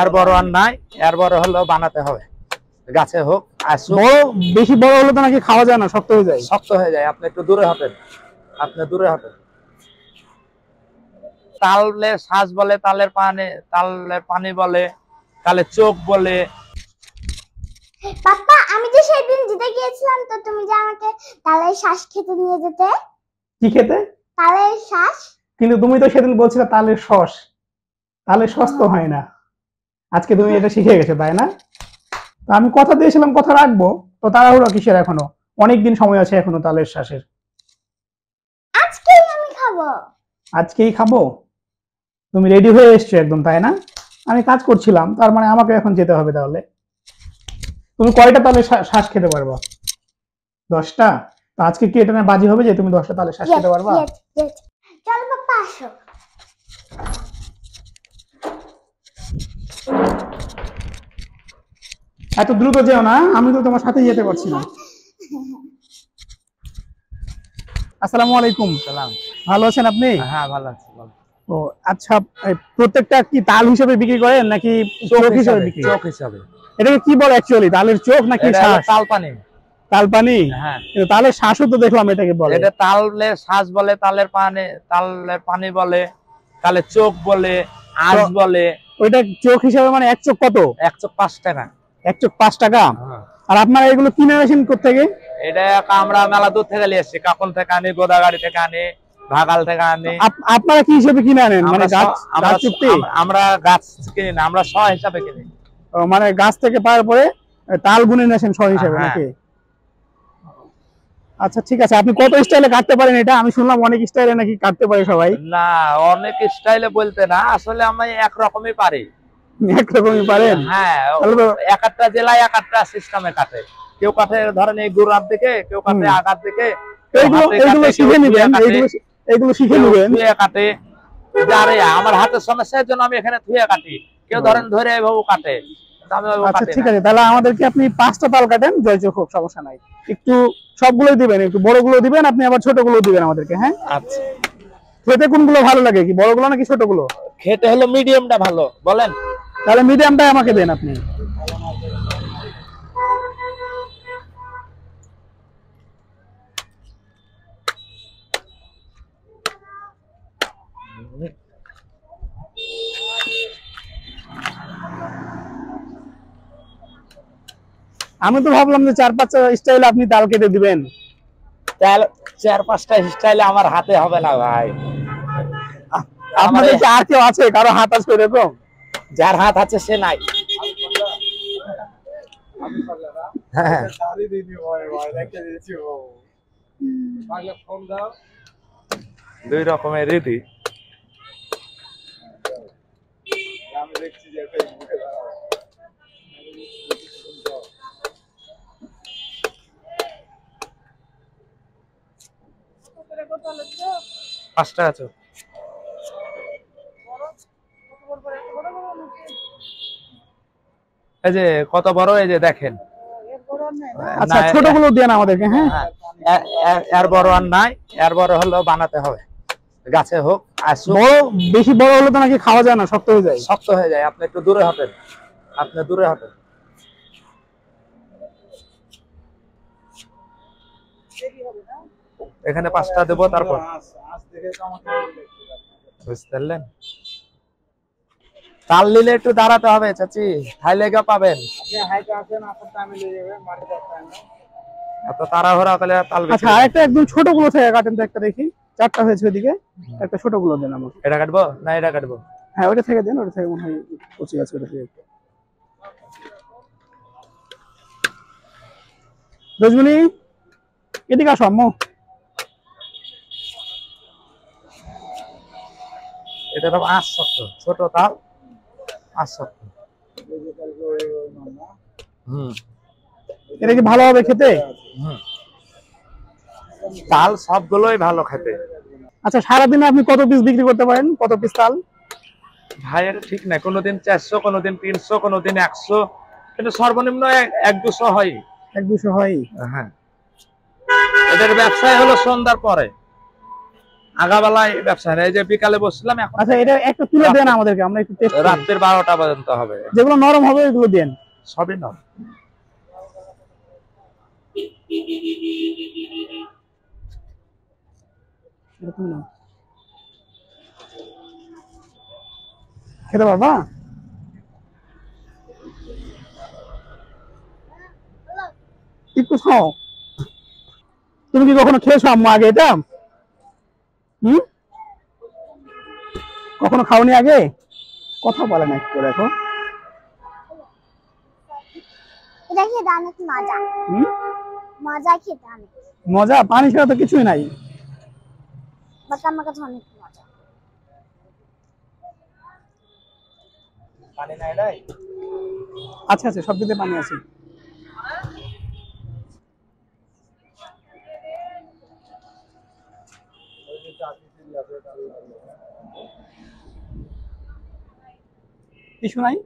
এর বড় আর নাই, এর বড় হলো বানাতে হবে, গাছে হোক। আর বেশি বড় হলে তো নাকি খাওয়া যায় না, শক্ত হয়ে যায়। শক্ত হয়ে যায়। আপনি একটু দূরে হটেন, আপনি দূরে হটেন। তালের শ্বাস বলে, তালের পানি বলে, তালের চোখ বলে। পাপা, আমি যে সেদিন জিতে গিয়েছিলাম, তো তুমি যে আমাকে তালের শ্বাস খেতে নিয়ে যেতে। কি খেতে? তালের শ্বাস। কিন্তু তুমি তো সেদিন বলছিলে তালের শস। তালের শস তো হয় না। আজকে তুমি এটা শিখে গেছো, তাই না? তো আমি কথা দিয়েছিলাম, কথা রাখবো। তো তাড়াহুড়ো কিসের? এখনো অনেকদিন সময় আছে, এখনো তালের শ্বাসের। আজকেই আমি খাবো। আজকেই খাবো? তুমি রেডি হয়ে এসছো একদম, তাই না? আমি কাজ করছিলাম, তার মানে আমাকে এখন যেতে হবে। তাহলে তুমি কয়টা তালের শ্বাস খেতে পারবা? 10টা? তো আজকে কি এটা না বাজি হবে যে তুমি 10টা তালের শ্বাস খেতে পারবা? চল পাপা, আসো। এত দ্রুত যেও না, আমি তো তোমার সাথে যেতে পারছি না। আসসালামু আলাইকুম। সালাম। ভালো আছেন আপনি? হ্যাঁ, ভালো আছি। ও আচ্ছা, প্রত্যেকটা কি তাল হিসেবে বিক্রি করেন নাকি চোখ হিসেবে বিক্রি? চোখ হিসেবে। এটাকে কি বলে অ্যাকচুয়ালি? তালের চোখ নাকি শ্বাস? তালপানি। তালপানি? হ্যাঁ, তালের শ্বাসও তো দেখলাম এটাকে বলে। এটা তালের শ্বাস বলে, তালের পানি বলে, তালের চোখ বলে, আঁশ বলে। ওইটা চোখ হিসেবে মানে এক চোখ কত? 1 চোখ 5 টাকা। এক চোখ 5 টাকা? আর আপনারা এগুলো কিনে আসেন কোথেকে? এটা আমরা মেলা দূর থেকে নিয়ে এসেছি। কাকন থেকে আনি, গোদাগাড়ি থেকে আনি, ভাগাল থেকে আনি। আপনারা কি হিসেবে কিনে আনেন? মানে গাছ চুক্তি? আমরা গাছ কিনি না, আমরা শ হিসাবে কিনি। মানে গাছ থেকে পাওয়ার পরে তাল গুনে নিয়ে আসেন শ হিসেবে নাকি? আচ্ছা ঠিক আছে। আপনি কত স্টাইলে কাটতে পারেন এটা? আমি শুনলাম অনেক স্টাইলে নাকি কাটতে পারে সবাই। না, অনেক স্টাইলে বলতে না, আসলে আমি একরকমই পারি। একরকমই পারেন? হ্যাঁ, এক একটা জেলায় এক একটা সিস্টেমে কাটে। কেউ কাটে ধরেন এই গোড়ার দিকে, কেউ কাটে আগার দিকে। এইগুলো শিখে নিবেন, এইগুলো শিখে নিবেন। ধুয়ে কাটে, যারে আমার হাতের সমস্যার জন্য আমি এখানে ধুয়ে কাটি। কেউ ধরেন ধরে এভাবে কাটে। আচ্ছা ঠিক আছে, তাহলে আমাদেরকে আপনি 5টা তাল কাটেন, জয়যোগ হোক, সমস্যা নাই। একটু সবগুলোই দিবেন, একটু বড়গুলো দিবেন, আপনি আবার ছোটগুলো দিবেন আমাদেরকে। হ্যাঁ আচ্ছা। খেতে কোনগুলো ভালো লাগে, কি বড়গুলো নাকি ছোটগুলো? খেতে হলো মিডিয়ামটা ভালো। বলেন তাহলে মিডিয়ামটাই আমাকে দেন আপনি। আমি তো ভাবলাম যে 4-5টা স্টাইলে আপনি তাল কেটে দিবেন। 4-5টা স্টাইলে আমার হাতে হবে না ভাই। আপনাদের কি আর কেউ আছে, কারো হাত আছে এরকম? যার হাত আছে সে নাই। দুই রকমের রীতি। আমি দেখছি যে পাঁচটা আছে। এই যে কত বড়, এই যে দেখেন। আচ্ছা ছোটগুলো দেন আমাদেরকে। হ্যাঁ, এর বড় আর নাই, এর বড় হলো বানাতে হবে, গাছে হোক। আর বেশি বড় হলে তো নাকি খাওয়া যায় না, শক্ত হয়ে যায়। শক্ত হয়ে যায়। আপনি একটু দূরে হটেন, আপনি দূরে হটেন। এখানে 5টা দেবো, তারপর বুঝতে পারলেন? তাল নিলে একটু দাঁড়াতে হবে চাচি, হাই লেগা পাবেন। এত তাড়াহুড়া করলে তাল। আচ্ছা আরেকটা একদম ছোটগুলো থেকে কাটেন তো, একটা দেখি। 4টা হয়েছে ওইদিকে, একটা ছোটগুলো দেন আমাকে। এটা কাটবো না এটা কাটবো? হ্যাঁ ওইটা থেকে দেন, ওইটা থেকে মনে হয় কচি আছে, ওইটা থেকে। রজমনি এদিকে আসো আম্মু। এটা তো আঁশ শক্ত, ছোট তাল আঁশ শক্ত। এটা কি ভালো হবে খেতে? তাল সবগুলোই ভালো খেতে। আচ্ছা সারাদিনে আপনি কত পিস বিক্রি করতে পারেন, কত পিস তাল? ভাই এটা ঠিক নাই, কোনোদিন 400, কোনোদিন 300, কোনোদিন 100, কিন্তু সর্বনিম্ন 1-200 হয়। 1-200 হয়? হ্যাঁ, এদের ব্যবসায় হলো সন্ধ্যার পরে। আগাবেলায় ব্যবসা নেই, এই যে বিকালে বসছিলাম, এখন আচ্ছা এটা একটু তুলে দেন আমাদেরকে, আমরা একটু টেস্ট করি। রাত্রের 12টা পর্যন্ত হবে, যেগুলো নরম হবে এগুলো দেন। সবই নয়। এরকম না, খেতে পারবা? একটু খাও। তুমি কি কখনো খেয়েছো আম্মু আগে এটা? হুম, কখনো খাওনি আগে? কথা বলে না একটু, দেখো। এটা খেতে অনেক মজা, হুম, মজা খেতে অনেক, মজা? পানি ছাড়া তো কিছুই নাই। বাট আমার কাছে অনেক মজা। পানি নাই নাই? আচ্ছা আচ্ছা, সব কিছুতে পানি আছে। কিছু নাই।